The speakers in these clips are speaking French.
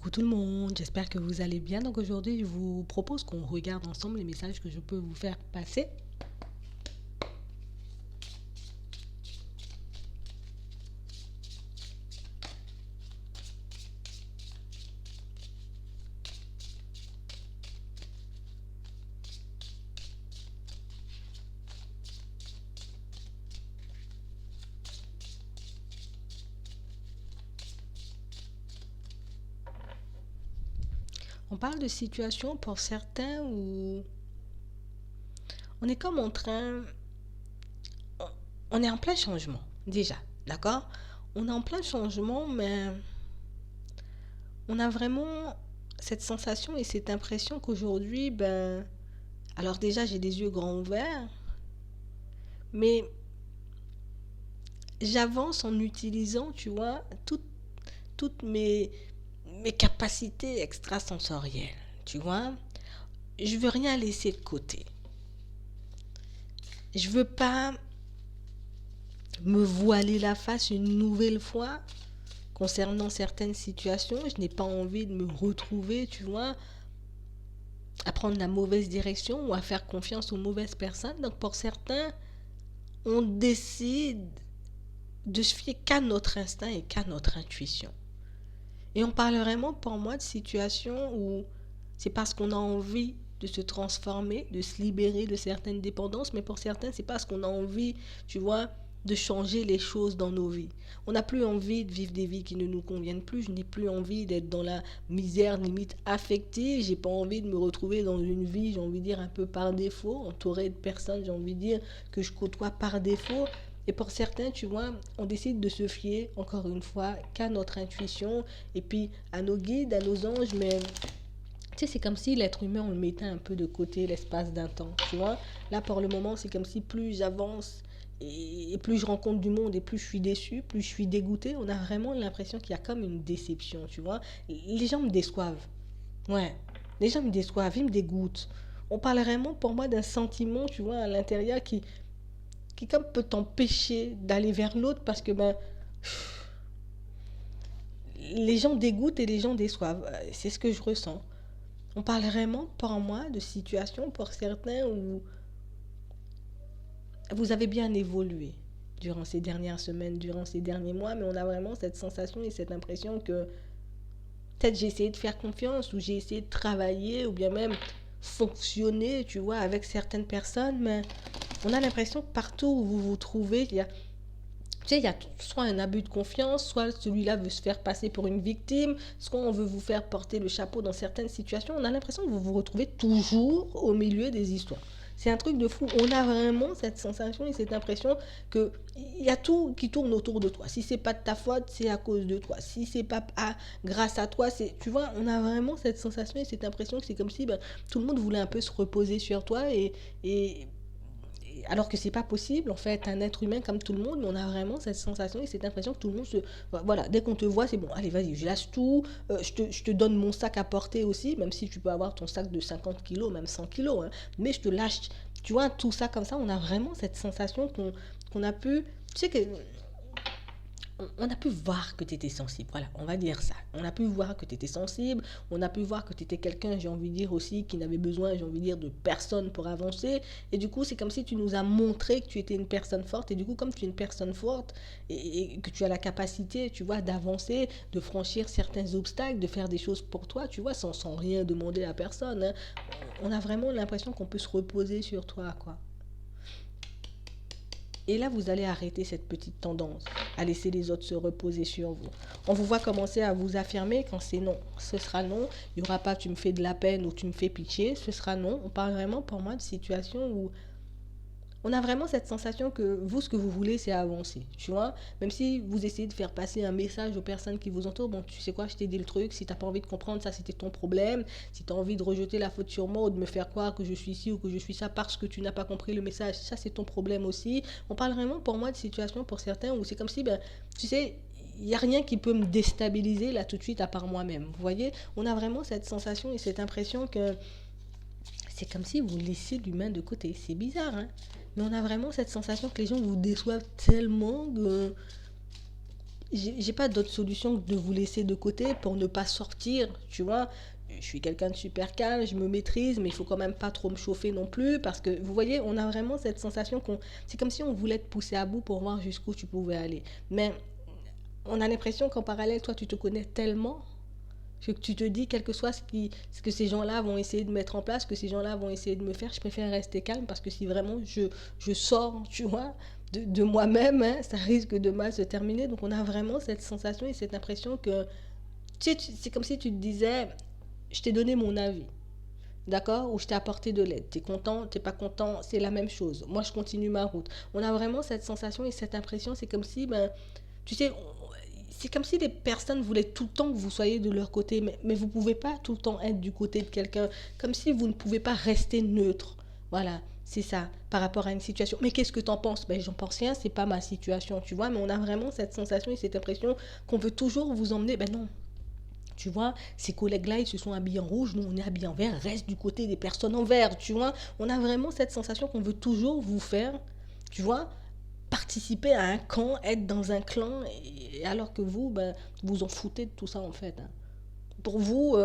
Coucou tout le monde, j'espère que vous allez bien. Donc aujourd'hui, je vous propose qu'on regarde ensemble les messages que je peux vous faire passer. On parle de situations pour certains où on est comme en train, on est en plein changement déjà, d'accord? On est en plein changement, mais on a vraiment cette sensation et cette impression qu'aujourd'hui, alors déjà j'ai des yeux grands ouverts, mais j'avance en utilisant, tu vois, toutes mes capacités extrasensorielles, tu vois. Je veux rien laisser de côté. Je veux pas me voiler la face une nouvelle fois concernant certaines situations. Je n'ai pas envie de me retrouver, tu vois, à prendre la mauvaise direction ou à faire confiance aux mauvaises personnes. Donc pour certains, on décide de se fier qu'à notre instinct et qu'à notre intuition. Et on parle vraiment pour moi de situations où c'est parce qu'on a envie de se transformer, de se libérer de certaines dépendances, mais pour certains, c'est parce qu'on a envie, tu vois, de changer les choses dans nos vies. On n'a plus envie de vivre des vies qui ne nous conviennent plus. Je n'ai plus envie d'être dans la misère limite affective. J'ai pas envie de me retrouver dans une vie, j'ai envie de dire, un peu par défaut, entourée de personnes, j'ai envie de dire, que je côtoie par défaut. Et pour certains, tu vois, on décide de se fier, encore une fois, qu'à notre intuition et puis à nos guides, à nos anges, mais tu sais, c'est comme si l'être humain, on le mettait un peu de côté l'espace d'un temps, tu vois. Là, pour le moment, c'est comme si plus j'avance et plus je rencontre du monde et plus je suis déçu, plus je suis dégoûté, on a vraiment l'impression qu'il y a comme une déception, tu vois. Les gens me déçoivent. Ouais, les gens me déçoivent, ils me dégoûtent. On parle vraiment pour moi d'un sentiment, tu vois, à l'intérieur qui comme peut t'empêcher d'aller vers l'autre parce que les gens dégoûtent et les gens déçoivent. C'est ce que je ressens. On parle vraiment pour moi de situations pour certains où vous avez bien évolué durant ces dernières semaines, durant ces derniers mois, mais on a vraiment cette sensation et cette impression que peut-être j'ai essayé de faire confiance ou j'ai essayé de travailler ou bien même fonctionner, tu vois, avec certaines personnes, mais on a l'impression que partout où vous vous trouvez, tu sais, il y a soit un abus de confiance, soit celui-là veut se faire passer pour une victime, soit on veut vous faire porter le chapeau dans certaines situations. On a l'impression que vous vous retrouvez toujours au milieu des histoires. C'est un truc de fou. On a vraiment cette sensation et cette impression que il y a tout qui tourne autour de toi. Si c'est pas de ta faute, c'est à cause de toi. Si c'est pas grâce à toi, c'est, tu vois, on a vraiment cette sensation et cette impression que c'est comme si tout le monde voulait un peu se reposer sur toi et alors que c'est pas possible en fait, un être humain comme tout le monde, mais on a vraiment cette sensation et cette impression que tout le monde se, voilà, dès qu'on te voit c'est bon, allez vas-y, je lâche tout, je te donne mon sac à porter aussi, même si tu peux avoir ton sac de 50 kilos, même 100 kilos, hein, mais je te lâche, tu vois, tout ça comme ça. On a vraiment cette sensation qu'on a pu, tu sais que on a pu voir que tu étais sensible. Voilà, on va dire ça. On a pu voir que tu étais sensible. On a pu voir que tu étais quelqu'un, j'ai envie de dire aussi, qui n'avait besoin, j'ai envie de dire, de personne pour avancer. Et du coup, c'est comme si tu nous as montré que tu étais une personne forte. Et du coup, comme tu es une personne forte et que tu as la capacité, tu vois, d'avancer, de franchir certains obstacles, de faire des choses pour toi, tu vois, sans rien demander à personne, hein, on a vraiment l'impression qu'on peut se reposer sur toi, quoi. Et là, vous allez arrêter cette petite tendance à laisser les autres se reposer sur vous. On vous voit commencer à vous affirmer quand c'est non. Ce sera non. Il n'y aura pas tu me fais de la peine ou tu me fais pitié. Ce sera non. On parle vraiment pour moi de situations où on a vraiment cette sensation que vous, ce que vous voulez, c'est avancer. Tu vois, même si vous essayez de faire passer un message aux personnes qui vous entourent, bon, tu sais quoi, je t'ai dit le truc, si t'as pas envie de comprendre ça, c'était ton problème. Si tu as envie de rejeter la faute sur moi ou de me faire croire que je suis ci ou que je suis ça parce que tu n'as pas compris le message, ça, c'est ton problème aussi. On parle vraiment pour moi de situations pour certains où c'est comme si, tu sais, il n'y a rien qui peut me déstabiliser là tout de suite à part moi-même. Vous voyez, on a vraiment cette sensation et cette impression que c'est comme si vous laissiez l'humain de côté. C'est bizarre, hein? Mais on a vraiment cette sensation que les gens vous déçoivent tellement que j'ai pas d'autre solution que de vous laisser de côté pour ne pas sortir, tu vois. Je suis quelqu'un de super calme, je me maîtrise, mais il faut quand même pas trop me chauffer non plus parce que vous voyez, on a vraiment cette sensation qu'on, c'est comme si on voulait te pousser à bout pour voir jusqu'où tu pouvais aller. Mais on a l'impression qu'en parallèle, toi, tu te connais tellement que tu te dis, quel que soit ce que ces gens-là vont essayer de mettre en place, que ces gens-là vont essayer de me faire, je préfère rester calme parce que si vraiment je sors, tu vois, de moi-même, hein, ça risque de mal se terminer. Donc on a vraiment cette sensation et cette impression que, tu sais, c'est comme si tu te disais, je t'ai donné mon avis. D'accord? Ou je t'ai apporté de l'aide. T'es content, t'es pas content, c'est la même chose. Moi, je continue ma route. On a vraiment cette sensation et cette impression. C'est comme si, ben, tu sais, c'est comme si les personnes voulaient tout le temps que vous soyez de leur côté, mais vous ne pouvez pas tout le temps être du côté de quelqu'un, comme si vous ne pouvez pas rester neutre. Voilà, c'est ça, par rapport à une situation. Mais qu'est-ce que tu en penses? Ben, j'en pense rien, c'est pas ma situation, tu vois, mais on a vraiment cette sensation et cette impression qu'on veut toujours vous emmener. Ben non, tu vois, ces collègues-là, ils se sont habillés en rouge, nous on est habillés en vert, reste du côté des personnes en vert, tu vois. On a vraiment cette sensation qu'on veut toujours vous faire, tu vois, participer à un camp, être dans un clan, et alors que vous, ben, vous en foutez de tout ça en fait, hein. Pour vous,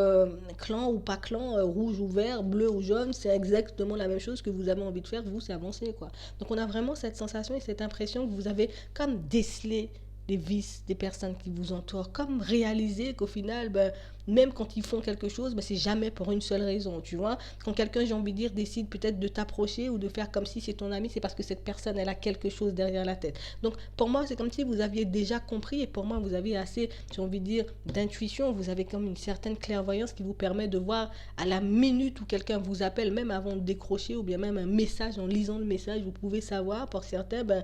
clan ou pas clan, rouge ou vert, bleu ou jaune, c'est exactement la même chose que vous avez envie de faire, vous, c'est avancer, quoi. Donc on a vraiment cette sensation et cette impression que vous avez comme décelé les vices des personnes qui vous entourent, comme réaliser qu'au final, ben, même quand ils font quelque chose, ben, c'est jamais pour une seule raison, tu vois. Quand quelqu'un, j'ai envie de dire, décide peut-être de t'approcher ou de faire comme si c'est ton ami, c'est parce que cette personne, elle a quelque chose derrière la tête. Donc pour moi, c'est comme si vous aviez déjà compris et pour moi, vous avez assez, j'ai envie de dire, d'intuition, vous avez comme une certaine clairvoyance qui vous permet de voir à la minute où quelqu'un vous appelle, même avant de décrocher ou bien même un message, en lisant le message, vous pouvez savoir, pour certains, ben,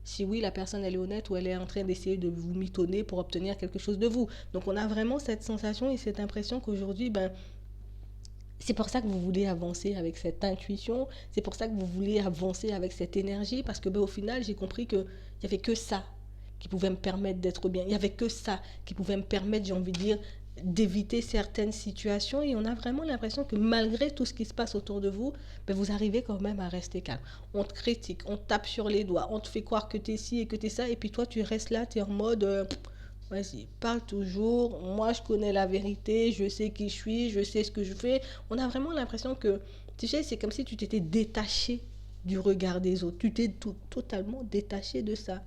si oui, la personne elle est honnête ou elle est en train d'essayer de vous mitonner pour obtenir quelque chose de vous. Donc on a vraiment cette sensation et cette impression qu'aujourd'hui, ben, c'est pour ça que vous voulez avancer avec cette intuition, c'est pour ça que vous voulez avancer avec cette énergie, parce que ben, au final, j'ai compris qu'il n'y avait que ça qui pouvait me permettre d'être bien. Il n'y avait que ça qui pouvait me permettre, j'ai envie de dire, d'éviter certaines situations. Et on a vraiment l'impression que malgré tout ce qui se passe autour de vous, ben vous arrivez quand même à rester calme. On te critique, on te tape sur les doigts, on te fait croire que t'es ci et que t'es ça, et puis toi tu restes là, tu es en mode vas-y, parle toujours, moi je connais la vérité, je sais qui je suis, je sais ce que je fais. On a vraiment l'impression que, tu sais, c'est comme si tu t'étais détaché du regard des autres, tu t'es totalement détaché de ça.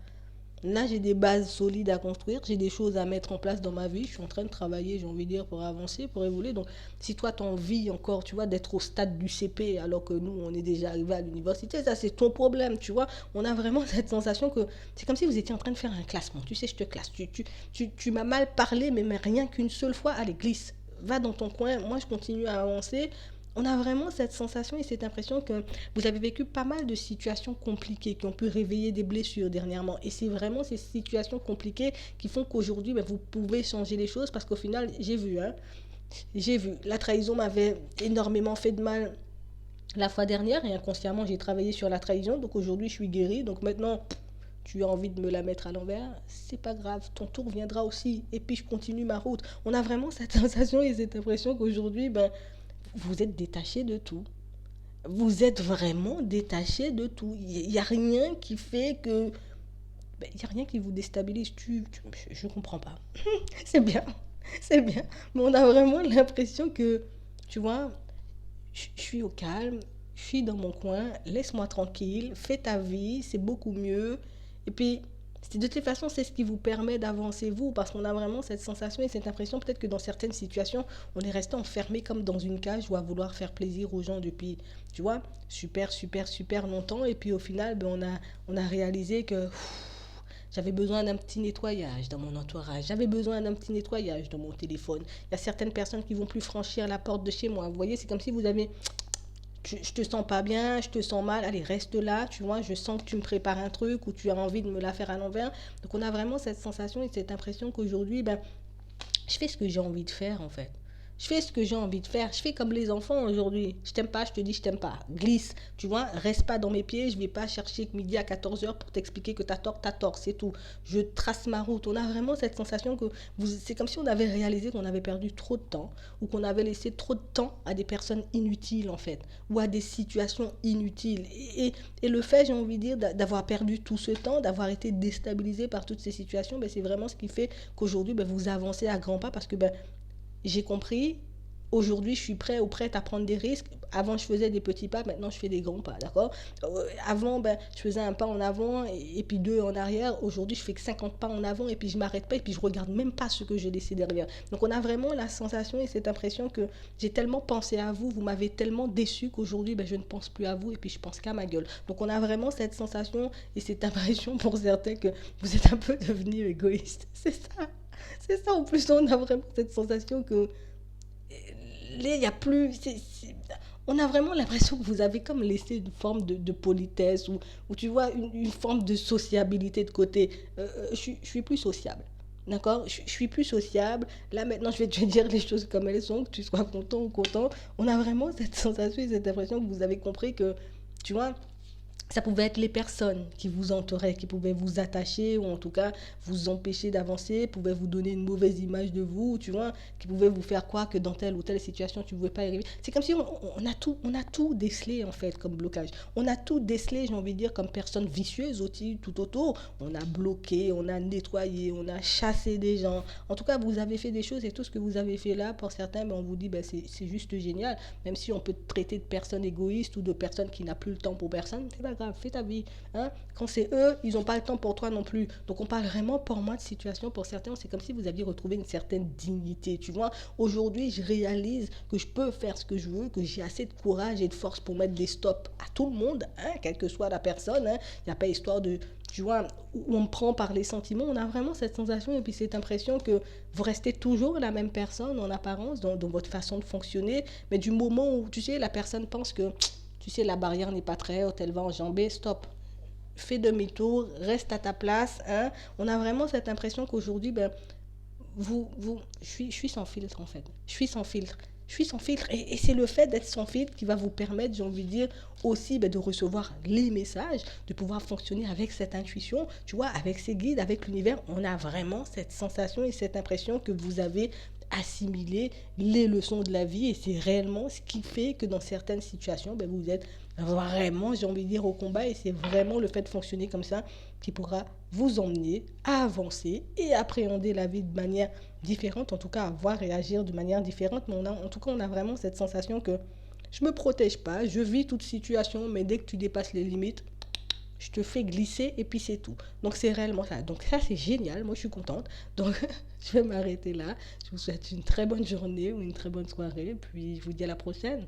Là, j'ai des bases solides à construire, j'ai des choses à mettre en place dans ma vie, je suis en train de travailler, j'ai envie de dire, pour avancer, pour évoluer. Donc, si toi, tu as envie encore, tu vois, d'être au stade du CP, alors que nous, on est déjà arrivé à l'université, ça, c'est ton problème, tu vois. On a vraiment cette sensation que c'est comme si vous étiez en train de faire un classement. Tu sais, je te classe. Tu m'as mal parlé, mais rien qu'une seule fois, allez, glisse. Va dans ton coin, moi, je continue à avancer. On a vraiment cette sensation et cette impression que vous avez vécu pas mal de situations compliquées qui ont pu réveiller des blessures dernièrement. Et c'est vraiment ces situations compliquées qui font qu'aujourd'hui, ben, vous pouvez changer les choses parce qu'au final, j'ai vu, hein, j'ai vu. La trahison m'avait énormément fait de mal la fois dernière et inconsciemment, j'ai travaillé sur la trahison. Donc aujourd'hui, je suis guérie. Donc maintenant, tu as envie de me la mettre à l'envers, c'est pas grave, ton tour viendra aussi. Et puis je continue ma route. On a vraiment cette sensation et cette impression qu'aujourd'hui, ben, vous êtes détaché de tout. Vous êtes vraiment détaché de tout. Il n'y a rien qui fait que... Il n'y a rien qui vous déstabilise. Je ne comprends pas. C'est bien. C'est bien. Mais on a vraiment l'impression que, tu vois, je suis au calme, je suis dans mon coin, laisse-moi tranquille, fais ta vie, c'est beaucoup mieux. Et puis, de toute façon, c'est ce qui vous permet d'avancer vous, parce qu'on a vraiment cette sensation et cette impression, peut-être que dans certaines situations, on est resté enfermé comme dans une cage ou à vouloir faire plaisir aux gens depuis, tu vois, super, super, super longtemps. Et puis au final, ben, on a réalisé que j'avais besoin d'un petit nettoyage dans mon entourage. J'avais besoin d'un petit nettoyage dans mon téléphone. Il y a certaines personnes qui vont plus franchir la porte de chez moi. Vous voyez, c'est comme si vous avez je te sens pas bien, je te sens mal, allez, reste là, tu vois, je sens que tu me prépares un truc ou tu as envie de me la faire à l'envers. Donc on a vraiment cette sensation et cette impression qu'aujourd'hui, ben, je fais ce que j'ai envie de faire en fait. Je fais ce que j'ai envie de faire. Je fais comme les enfants aujourd'hui. Je t'aime pas, je te dis je t'aime pas. Glisse, tu vois, reste pas dans mes pieds. Je vais pas chercher midi à 14h pour t'expliquer que t'as tort, c'est tout. Je trace ma route. On a vraiment cette sensation que c'est comme si on avait réalisé qu'on avait perdu trop de temps ou qu'on avait laissé trop de temps à des personnes inutiles en fait ou à des situations inutiles. Et le fait, j'ai envie de dire, d'avoir perdu tout ce temps, d'avoir été déstabilisé par toutes ces situations, ben, c'est vraiment ce qui fait qu'aujourd'hui, ben, vous avancez à grands pas parce que ben, j'ai compris. Aujourd'hui, je suis prêt ou prête à prendre des risques. Avant, je faisais des petits pas, maintenant, je fais des grands pas, d'accord. Avant, ben, je faisais un pas en avant et puis deux en arrière. Aujourd'hui, je fais que 50 pas en avant et puis je m'arrête pas et puis je regarde même pas ce que j'ai laissé derrière. Donc, on a vraiment la sensation et cette impression que j'ai tellement pensé à vous, vous m'avez tellement déçu qu'aujourd'hui, ben, je ne pense plus à vous et puis je pense qu'à ma gueule. Donc, on a vraiment cette sensation et cette impression pour certains que vous êtes un peu devenu égoïste. C'est ça. C'est ça, en plus, on a vraiment cette sensation que il n'y a plus. On a vraiment l'impression que vous avez comme laissé une forme de politesse ou tu vois, une forme de sociabilité de côté. Je suis plus sociable. D'accord, je suis plus sociable. Là, maintenant, je vais te dire les choses comme elles sont, que tu sois content ou content. On a vraiment cette sensation et cette impression que vous avez compris que, tu vois, ça pouvait être les personnes qui vous entouraient, qui pouvaient vous attacher ou en tout cas vous empêcher d'avancer, pouvaient vous donner une mauvaise image de vous, tu vois, qui pouvaient vous faire croire que dans telle ou telle situation tu ne pouvais pas y arriver. C'est comme si on a tout décelé en fait comme blocage. On a tout décelé, j'ai envie de dire, comme personne vicieuse aussi, tout autour. On a bloqué, on a nettoyé, on a chassé des gens. En tout cas, vous avez fait des choses et tout ce que vous avez fait là, pour certains, ben, on vous dit ben, c'est juste génial. Même si on peut te traiter de personne égoïste ou de personne qui n'a plus le temps pour personne, c'est pas grave, fais ta vie. Hein? Quand c'est eux, ils n'ont pas le temps pour toi non plus. Donc on parle vraiment pour moi de situation. Pour certains, c'est comme si vous aviez retrouvé une certaine dignité. Tu vois, aujourd'hui, je réalise que je peux faire ce que je veux, que j'ai assez de courage et de force pour mettre des stops à tout le monde, hein, quelle que soit la personne. Hein. Il n'y a pas histoire de, tu vois, où on me prend par les sentiments. On a vraiment cette sensation et puis cette impression que vous restez toujours la même personne en apparence, dans votre façon de fonctionner. Mais du moment où, tu sais, la personne pense que tu sais, la barrière n'est pas très haute, elle va enjamber, stop. Fais demi-tour, reste à ta place. Hein. On a vraiment cette impression qu'aujourd'hui, ben, je suis sans filtre en fait. Je suis sans filtre. Je suis sans filtre. Et c'est le fait d'être sans filtre qui va vous permettre, j'ai envie de dire, aussi ben, de recevoir les messages, de pouvoir fonctionner avec cette intuition, tu vois, avec ces guides, avec l'univers. On a vraiment cette sensation et cette impression que vous avez assimilé les leçons de la vie et c'est réellement ce qui fait que dans certaines situations, ben, vous êtes vraiment, j'ai envie de dire, au combat et c'est vraiment le fait de fonctionner comme ça qui pourra vous emmener à avancer et appréhender la vie de manière différente, en tout cas à voir et agir de manière différente. Mais en tout cas, on a vraiment cette sensation que je me protège pas, je vis toute situation, mais dès que tu dépasses les limites, je te fais glisser et puis c'est tout. Donc c'est réellement ça. Donc ça c'est génial, moi je suis contente. Donc je vais m'arrêter là. Je vous souhaite une très bonne journée ou une très bonne soirée, puis je vous dis à la prochaine.